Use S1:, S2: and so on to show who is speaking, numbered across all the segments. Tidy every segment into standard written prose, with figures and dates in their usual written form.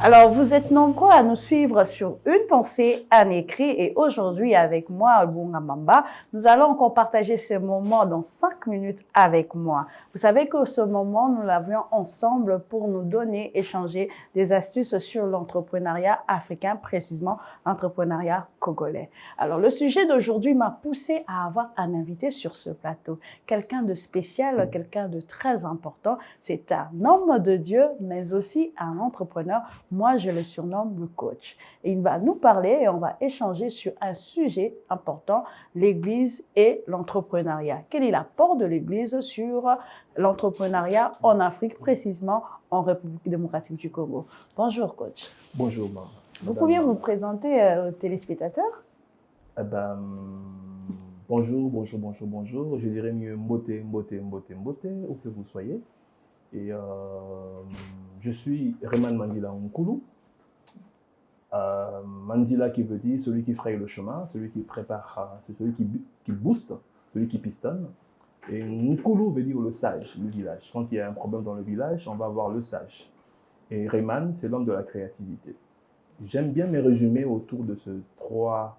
S1: Alors, vous êtes nombreux à nous suivre sur Une pensée, un écrit. Et aujourd'hui, avec moi, Albunga Mamba, nous allons encore partager ce moment dans 5 minutes avec moi. Vous savez que ce moment, nous l'avions ensemble pour nous donner, échanger des astuces sur l'entrepreneuriat africain, précisément l'entrepreneuriat congolais. Alors, le sujet d'aujourd'hui m'a poussé à avoir un invité sur ce plateau. Quelqu'un de spécial, quelqu'un de très important. C'est un homme de Dieu, mais aussi un entrepreneur. Moi, je le surnomme le coach. Et il va nous parler et on va échanger sur un sujet important, l'Église et l'entrepreneuriat. Quel est l'apport de l'Église sur l'entrepreneuriat en Afrique, précisément en République démocratique du Congo? Bonjour, coach.
S2: Bonjour, madame.
S1: Vous pouviez vous présenter aux téléspectateurs?
S2: Bonjour. Je dirais mieux mbote, où que vous soyez. Et je suis Reman Mandila Nkulu. Mandila qui veut dire celui qui fraye le chemin, celui qui prépare, c'est celui qui booste, celui qui pistonne. Et Nkulu veut dire le sage, le village. Quand il y a un problème dans le village, on va voir le sage. Et Reman, c'est l'homme de la créativité. J'aime bien me résumer autour de ces trois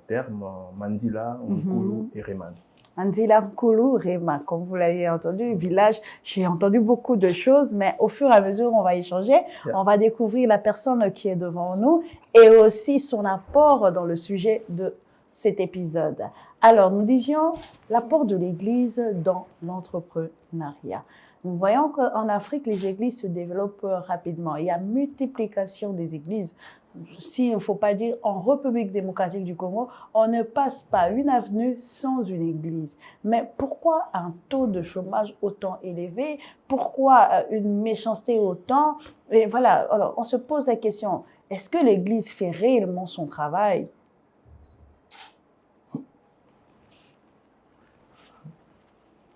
S2: termes, Mandila, Nkulu et Reman.
S1: Mandila, Nkulu, Rema, comme vous l'avez entendu, village, j'ai entendu beaucoup de choses, mais au fur et à mesure, on va échanger, on va découvrir la personne qui est devant nous et aussi son apport dans le sujet de cet épisode. Alors, nous disions l'apport de l'Église dans l'entrepreneuriat. Nous voyons qu'en Afrique, les églises se développent rapidement. Il y a multiplication des églises. Si il ne faut pas dire en République démocratique du Congo, on ne passe pas une avenue sans une église. Mais pourquoi un taux de chômage autant élevé? Pourquoi une méchanceté autant? Et voilà, alors on se pose la question, est-ce que l'église fait réellement son travail?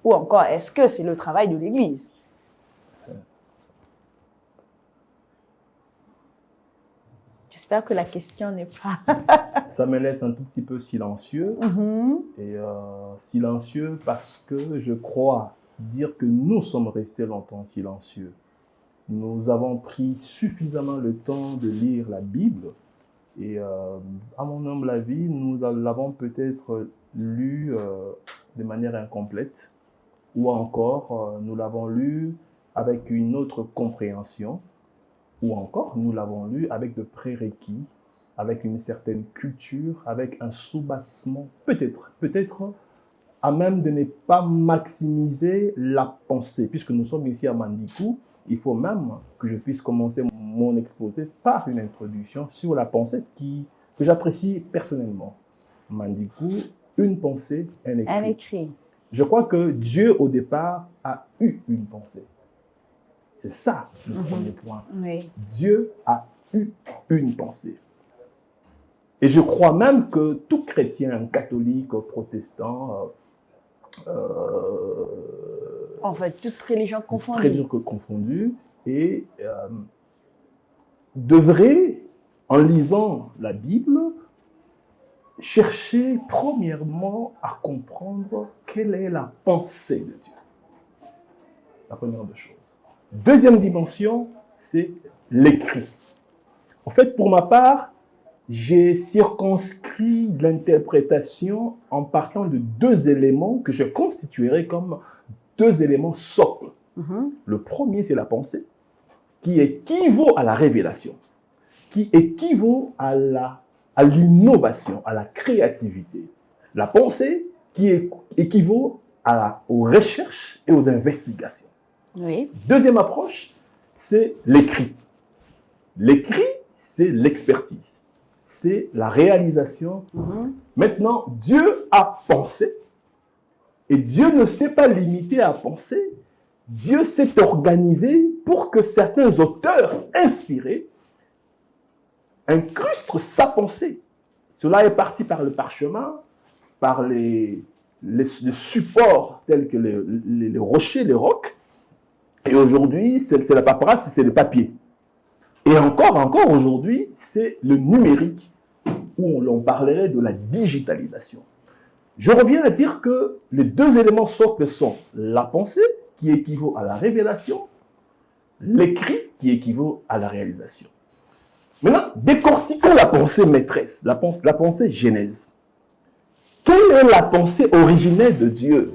S1: Ou encore, est-ce que c'est le travail de l'église? J'espère que la question n'est pas...
S2: Ça me laisse un tout petit peu silencieux. Et silencieux parce que je crois dire que nous sommes restés longtemps silencieux. Nous avons pris suffisamment le temps de lire la Bible. Et à mon humble avis, nous l'avons peut-être lu de manière incomplète. Ou encore, nous l'avons lu avec une autre compréhension. Ou encore, nous l'avons lu avec de prérequis, avec une certaine culture, avec un soubassement, peut-être, à même de ne pas maximiser la pensée. Puisque nous sommes ici à Mandikou, il faut même que je puisse commencer mon exposé par une introduction sur la pensée que j'apprécie personnellement. Mandikou, une pensée, un écrit.
S1: Un écrit.
S2: Je crois que Dieu, au départ, a eu une pensée. C'est ça le premier point.
S1: Oui.
S2: Dieu a eu une pensée. Et je crois même que tout chrétien, catholique, protestant,
S1: en fait, toute religion confondue.
S2: Et devrait, en lisant la Bible, chercher premièrement à comprendre quelle est la pensée de Dieu. La première des choses. Deuxième dimension, c'est l'écrit. En fait, pour ma part, j'ai circonscrit l'interprétation en partant de deux éléments que je constituerais comme deux éléments socles. Le premier, c'est la pensée, qui équivaut à la révélation, qui équivaut à l'innovation, à la créativité. La pensée qui équivaut aux recherches et aux investigations.
S1: Oui.
S2: Deuxième approche, c'est l'écrit. L'écrit, c'est l'expertise. C'est la réalisation. Maintenant, Dieu a pensé. Et Dieu ne s'est pas limité à penser. Dieu s'est organisé pour que certains auteurs inspirés incrustent sa pensée. Cela est parti par le parchemin, par les supports tels que les rochers, les rocs. Et aujourd'hui, c'est la paperasse, c'est le papier. Et encore aujourd'hui, c'est le numérique, où l'on parlerait de la digitalisation. Je reviens à dire que les deux éléments socles sont la pensée, qui équivaut à la révélation, l'écrit qui équivaut à la réalisation. Maintenant, décortiquons la pensée maîtresse, la pensée genèse. Quelle est la pensée originelle de Dieu?